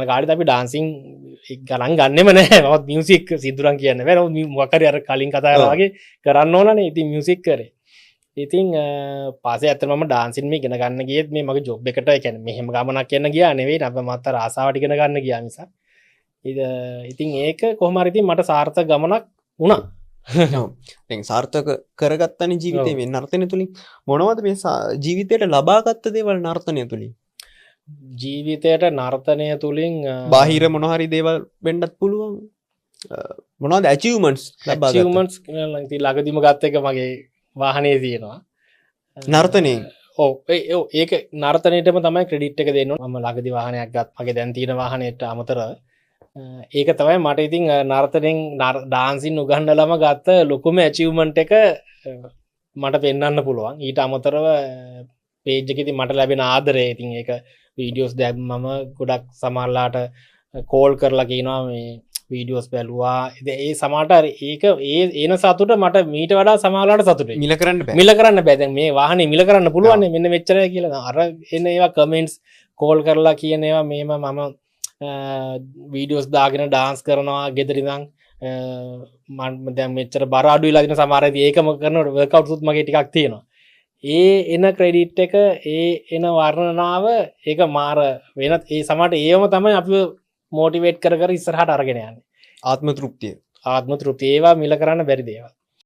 කාඩ අපි ඩාන්සිං ගණන් ගන්නෙම නෑ මත් මියසික් සිදුරන් කියන්න වැ මොකර අර කලින් කතාරවාගේ කරන්න ඕනන ඉති මියසික් කරේ ඉතින් පස ඇතම ඩාන්සින්ම ගෙන ගන්න ගේත් මේ මගේ ජොබ් එකට එකැන මෙහෙම ගමනක් කියන්න ගිය නෙවෙයි අප මත්ත රසාාවටිගෙන ගන්න ගිය නිසා ඉතින් ඒක කොහමරිති මට සාර්ථ ගමනක් වුණා සාර්ථක කරගත්තන ජීවිතය මේ නර්තනය තුළින් මොනවද මේ ජීවිතයට ලබාගත්ත දේවල් නර්තනය තුළින් ජීවිතයට නර්තනය තුළින් බාහිර මොනහරි දේවල් වෙන්ඩත් පුළුවන් මොනවද ඇචිවමන්ස් ලබමන්ස් ලගදිම ගත්ත එක මගේ වාහනේ තියෙනවා නර්තනය ඒක නර්තනයටම තමයි ක්‍රඩිට් එක දෙන්න ම ලගදි වාහනයක් ගත් මගේ දැන්තින වාහනයට අමතර ඒක තමයි මට ඉතින් නර්තනෙන් ඩාන්සින් උගන්නලම ගත්ත ලොකුම ඇචිවමන්ට් එක මට පෙන්න්න පුළුවන් ඊට අමතරව පේජ්ජකති මට ලැබෙන ආදරය ඉතින් ඒක වීඩියෝස් දැබ් මම ගොඩක් සමල්ලාට කෝල් කරලා කියනවා මේ වීඩියෝස් බැලවා ඒ සමාට ඒක ඒන සතුට මට මීට වඩා සමාලාට සතුට මිල කරන්න බැද මේ වාහන මිල කරන්න පුළුවන් මෙන්න මෙච්චර කියලා අර එන්න ඒවා කමෙන්ට්ස් කෝල් කරලා කියනවා මේම මම වීඩියෝස් දාගෙන ඩාන්ස් කරනවා ගෙදරිදං දැ මෙච්චර බරාඩු ලදින සමාරද ඒකම කරනට වකවට්සුත් මගේ ටිකක් තියෙනවා එන ක්‍රෙඩිට් එක එන වර්ණනාව ඒක මාර වෙනත් ඒ සමට ඒම තමයි අප මෝටිවේට් කර ඉස්සරහට අරගෙන යන්න ආත්ම තෘප්තිය ඒවා මිල කරන්න බැරි දේවා